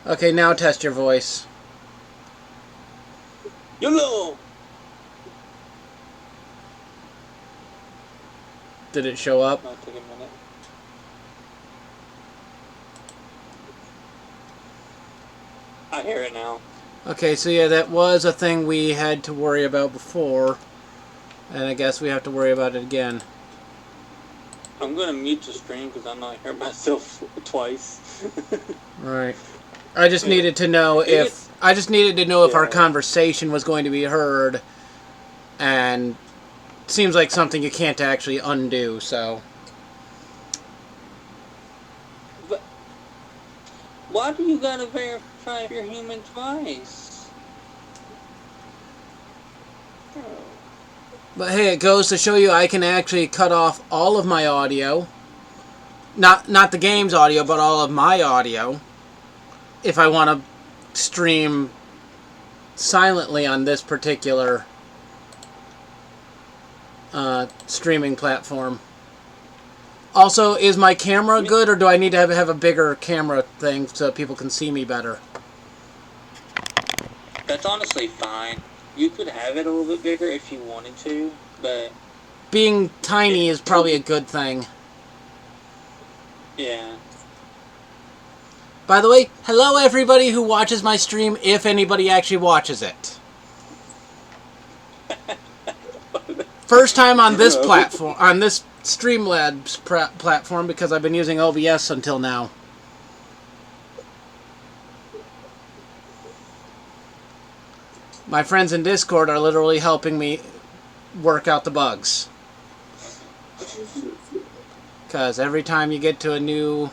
Okay, now test your voice. YOLO! Did it show up? Might take a minute. I hear it now. Okay, so yeah, that was a thing we had to worry about before. And I guess we have to worry about it again. I'm gonna mute the stream because I'm not hearing myself twice. Right. I just needed to know if our conversation was going to be heard, and it seems like something you can't actually undo. So But why do you gotta verify if you're human twice? But hey, it goes to show you I can actually cut off all of my audio. Not the game's audio, but all of my audio. If I want to stream silently on this particular streaming platform. Also, is my camera good, or do I need to have a bigger camera thing so people can see me better? That's honestly fine. You could have it a little bit bigger if you wanted to, but Being tiny is probably a good thing. yeah. By the way, hello everybody who watches my stream, if anybody actually watches it. First time on this platform, on this Streamlabs platform, because I've been using OBS until now. My friends in Discord are literally helping me work out the bugs. Because every time you get to a new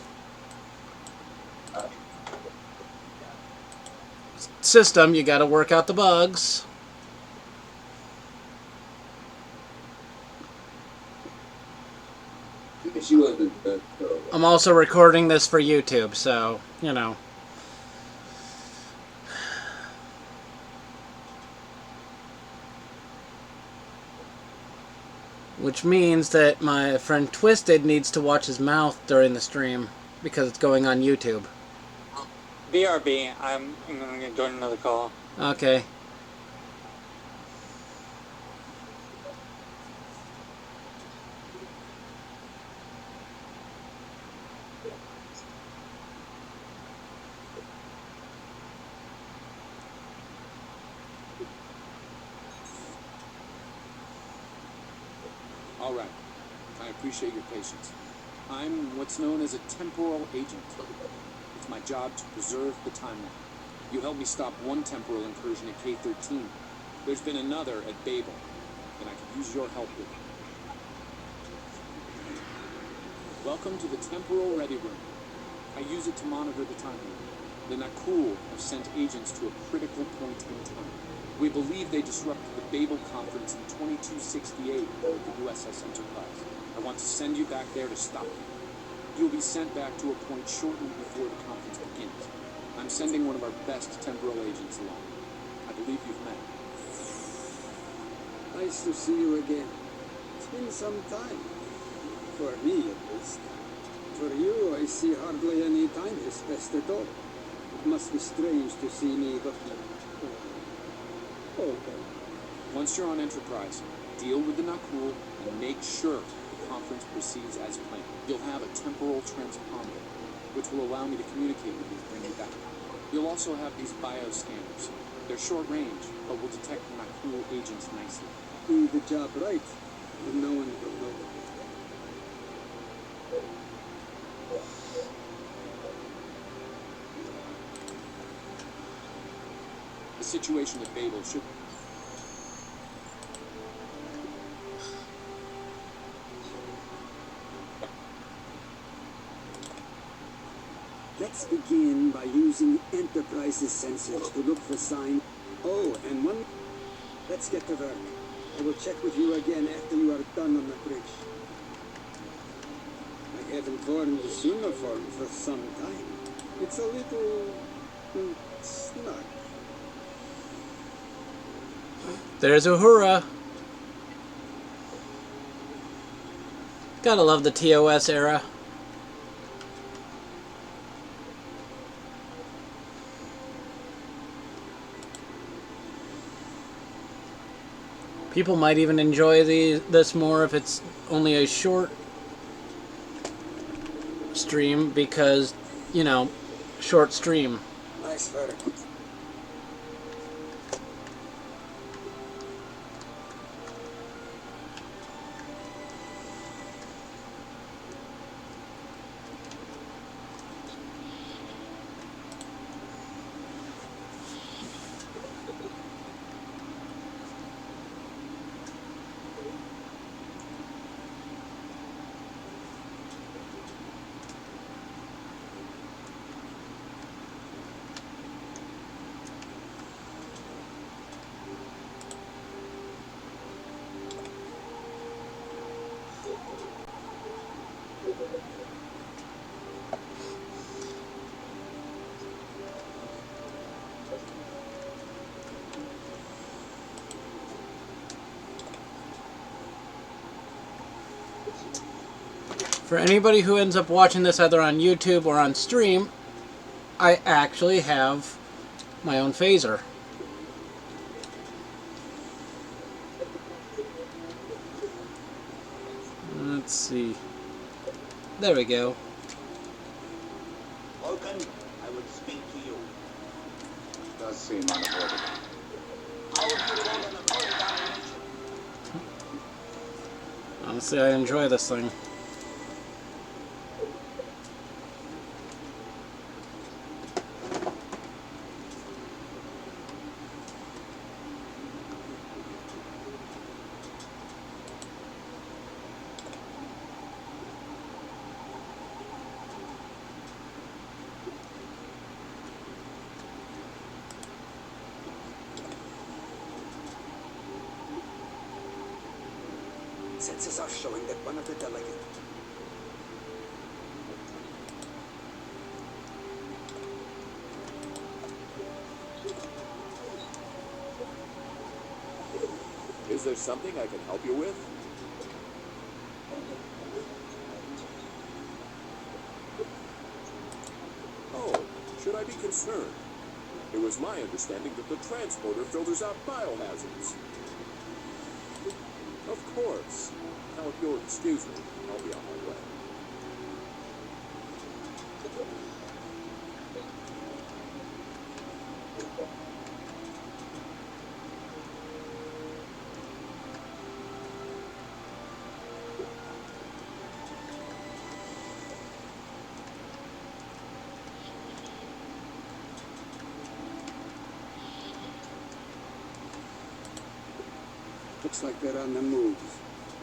system, you gotta work out the bugs. I'm also recording this for YouTube, so, you know. Which means that my friend Twisted needs to watch his mouth during the stream, because it's going on YouTube. BRB, I'm gonna join another call. Okay. All right. I appreciate your patience. I'm what's known as a temporal agent. It's my job to preserve the timeline. You helped me stop one temporal incursion at K-13. There's been another at Babel, and I could use your help with it. Welcome to the Temporal Ready Room. I use it to monitor the timeline. The Nakul have sent agents to a critical point in time. We believe they disrupted the Babel Conference in 2268 aboard the USS Enterprise. I want to send you back there to stop them. You'll be sent back to a point shortly before the conference begins. I'm sending one of our best temporal agents along. I believe you've met. Nice to see you again. It's been some time. For me, at least. For you, I see hardly any time has passed at all. It must be strange to see me looking. Okay. Once you're on Enterprise, deal with the Nakul and make sure the conference proceeds as planned. You'll have a temporal transponder, which will allow me to communicate with you to bring you back. You'll also have these bioscanners. They're short range, but will detect the Nakul agents nicely. Do the job right, and no one will know. The situation at Babel should... Let's begin by using Enterprise's sensors to look for signs. Oh, and one... Let's get to work. I will check with you again after you are done on the bridge. I haven't worn this uniform for some time. It's a little... snug. There's Uhura. Gotta love the TOS era. People might even enjoy this more if it's only a short stream because, you know, short stream. Nice photo. For anybody who ends up watching this either on YouTube or on stream, I actually have my own phaser. Let's see. There we go. Logan, I would speak to you. Does seem unavoidable. How would you vote on the further domination? Honestly, I enjoy this thing. Sensors are showing that one of the delegates. Is there something I can help you with? Oh, should I be concerned? It was my understanding that the transporter filters out biohazards. Of course. Now, if you'll excuse me, I'll be on my way. Looks like they're on the move.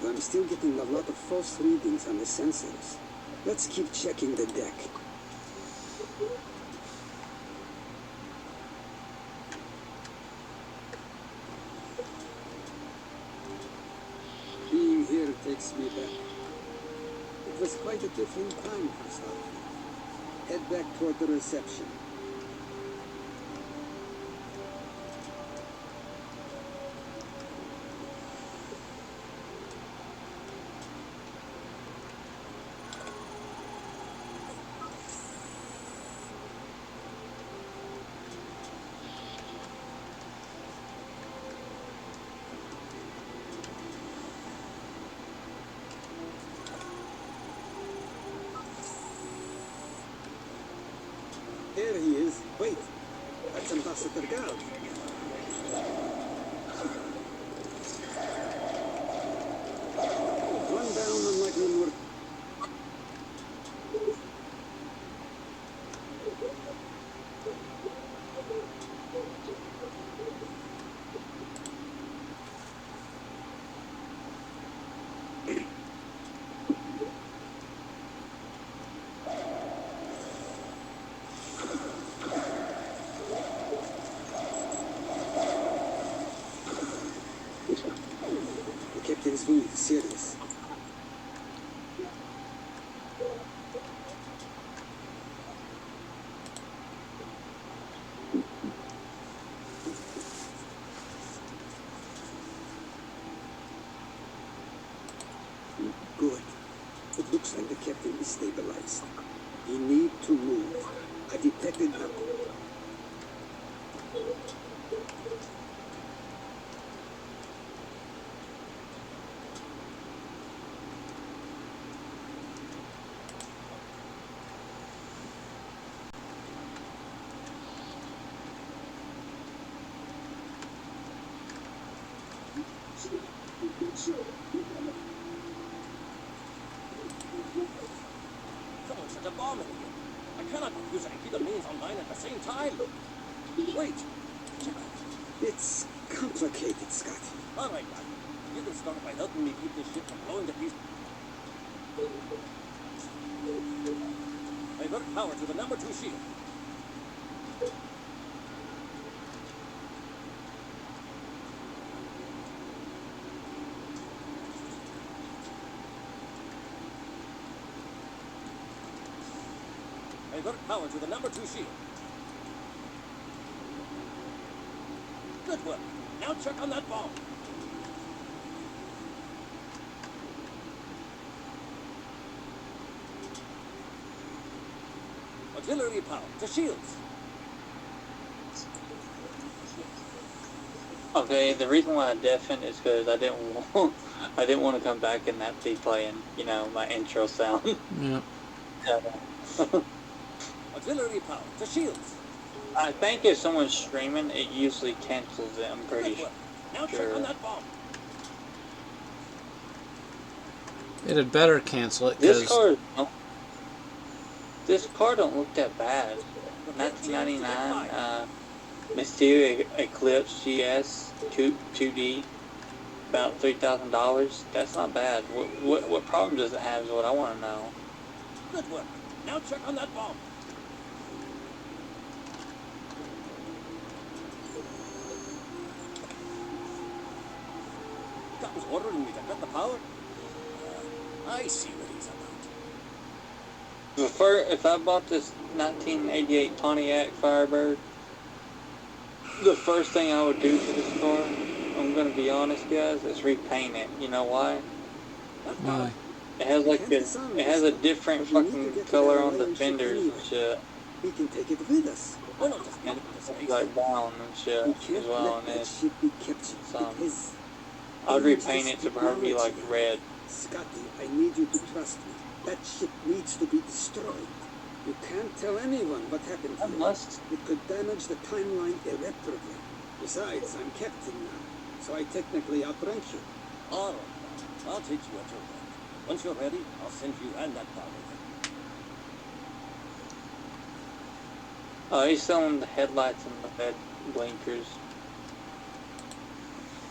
But I'm still getting a lot of false readings on the sensors. Let's keep checking the deck. Being here takes me back. It was quite a different time for Starfleet. Head back toward the reception. There he is. Wait, that's Ambassador Gard. One down on like one more. The captain's wound is serious. Good. It looks like the captain is stabilized. You need to move. I detected a... a bomb in here. I cannot use Aikido means online at the same time. Wait. Check out. It's complicated, Scott. All right, Doc. You can start by helping me keep this ship from blowing to pieces. Divert power to the number 2 shield. Divert power to the number 2 shield. Good work. Now check on that bomb. Auxiliary power to shields. Okay, the reason why I deafened is because I didn't want to come back and that be playing, you know, my intro sound. Yeah. Auxiliary power to shields. I think if someone's streaming, it usually cancels it. I'm pretty Good work. Now check on that bomb. It had better cancel it This because car don't look that bad. 1999 Mysterio Eclipse GS 2D, about $3,000. That's not bad. What problem does it have is what I want to know. Good work. Now check on that bomb. That was ordering me to cut the power? I see what he's about. If I bought this 1988 Pontiac Firebird, the first thing I would do for this car, I'm gonna be honest, guys, is repaint it. You know why? why? It has like it has a different fucking color on the fenders and shit. We can take it with us. Why not just And get it to space? it's like brown and shit We as can't well let on that this. ship be captured. Some. It has I would repaint it to probably be like red. Scotty, I need you to trust me. That ship needs to be destroyed. You can't tell anyone what happened I here. must. It could damage the timeline irreparably. Besides, I'm captain now, so I technically outrank you. All right, I'll teach you at your work. Once you're ready, I'll send you and that power. Oh, he's selling the headlights and the head blinkers.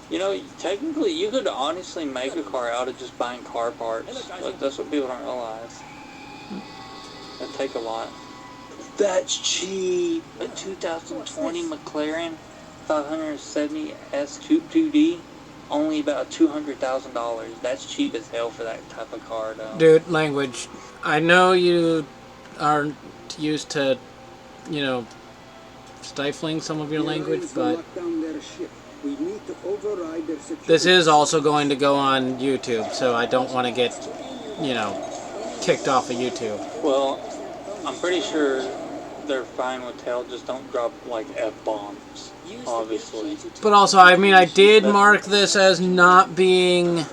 You know, technically, you could honestly make a car out of just buying car parts. But that's what people don't realize. That'd take a lot. That's cheap. A 2020 McLaren 570 S2D, only about $200,000. That's cheap as hell for that type of car, though. Dude, language. I know you aren't used to, you know, stifling some of your The language, Alliance will but lock down their ship. We need to override their security. this is also going to go on YouTube, so I don't want to get, you know, kicked off of YouTube. Well, I'm pretty sure they're fine with tail, just don't drop, like, F-bombs, obviously. But also, I mean, I did mark this as not being,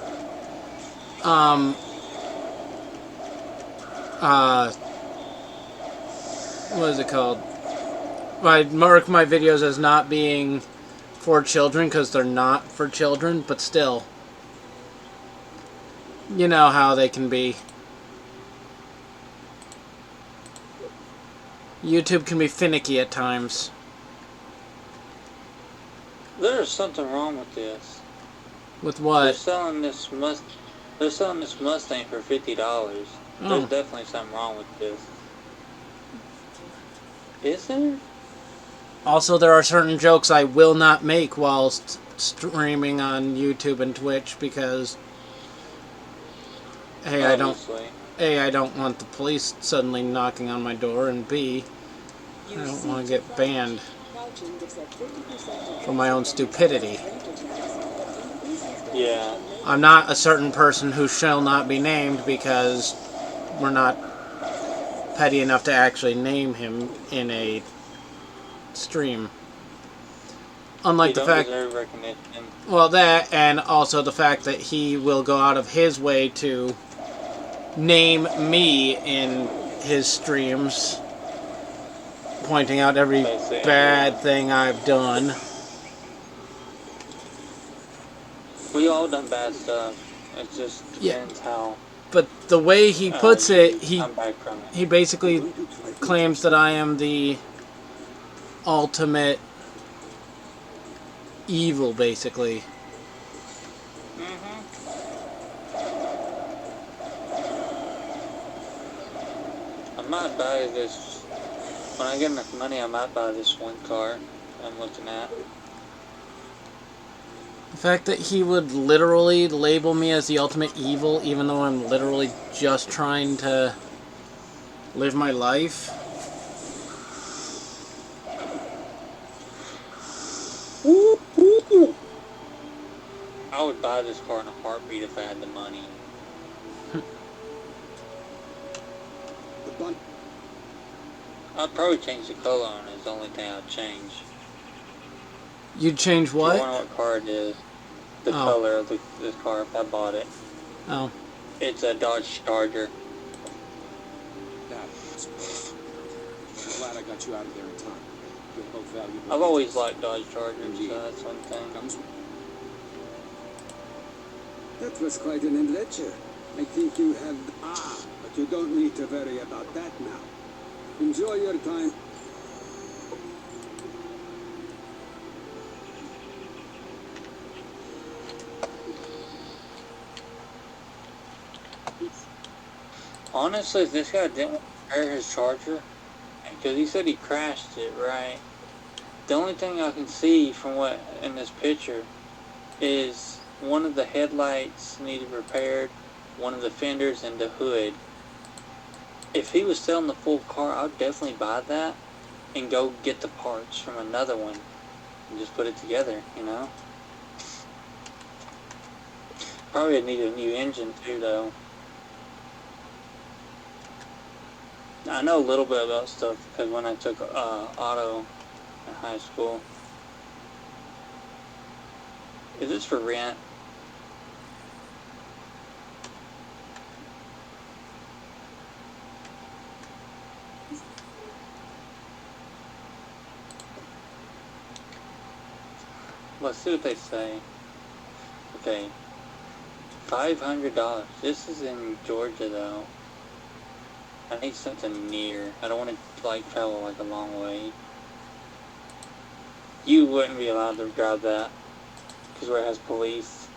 what is it called? I mark my videos as not being for children because they're not for children, but still, you know how they can be. YouTube can be finicky at times. There's something wrong with this. With They're what? selling this Mustang for $50. Oh. There's definitely something wrong with this. Is there? Also, there are certain jokes I will not make whilst streaming on YouTube and Twitch because A, Obviously. I don't want the police suddenly knocking on my door, and B, I don't want to get banned for my own stupidity. Yeah. I'm not a certain person who shall not be named because we're not petty enough to actually name him in a stream. Unlike You the don't fact, deserve recognition. well, that, and also the fact that he will go out of his way to name me in his streams, pointing out every Basically. bad thing I've done. We all done bad stuff. It just Yeah. depends how But the way he puts it, I'm back from it. he basically claims that I am the ultimate evil, basically. I might buy this. When I get enough money, I might buy this one car I'm looking at. The fact that he would literally label me as the ultimate evil, even though I'm literally just trying to live my life. I would buy this car in a heartbeat if I had the money. The bun. I'd probably change the color on it. It's the only thing I'd change. You'd change I what? wonder what car it is. The Oh. color of this car if I bought it. Oh. It's a Dodge Charger. That's I'm glad I got you out of there in time. You're both valuable. I've always liked Dodge Chargers, Indeed. so that's one thing. Comes with That was quite an adventure. I think you have... but you don't need to worry about that now. Enjoy your time. Honestly, if this guy didn't repair his Charger, because he said he crashed it, right? The only thing I can see from what in this picture is one of the headlights needed repaired, one of the fenders, and the hood. If he was selling the full car, I'd definitely buy that and go get the parts from another one and just put it together, you know? Probably would need a new engine too, though. I know a little bit about stuff because when I took auto in high school. Is this for rent? Let's see what they say. Okay. $500. This is in Georgia though. I need something near. I don't want to like travel like a long way. You wouldn't be allowed to drive that because where it has police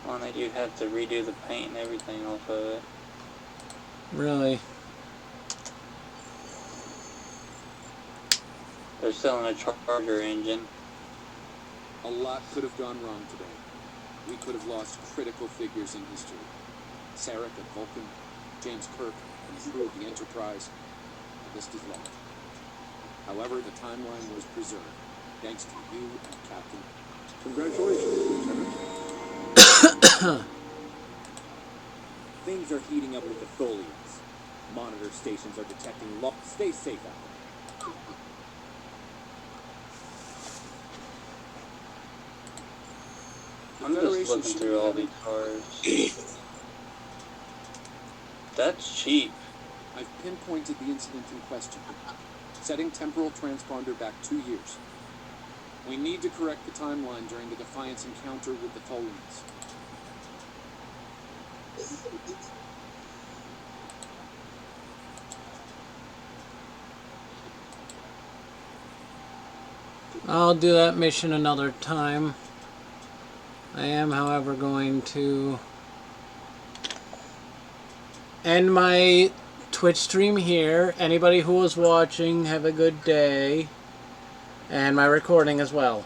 on it, you'd have to redo the paint and everything off of it. Really? They're selling a Charger engine. a lot could have gone wrong today. We could have lost critical figures in history. Sarek at Vulcan, James Kirk, and the crew of the Enterprise. The list is long. However, the timeline was preserved, thanks to you and Captain. Congratulations, Lieutenant. Things are heating up with the Tholians. Monitor stations are detecting Stay safe out there. I'm just looking through all these cars. That's cheap. I've pinpointed the incident in question, setting temporal transponder back 2 years. We need to correct the timeline during the Defiance encounter with the Tholians. I'll do that mission another time. I am, however, going to end my Twitch stream here. Anybody who was watching, have a good day. And my recording as well.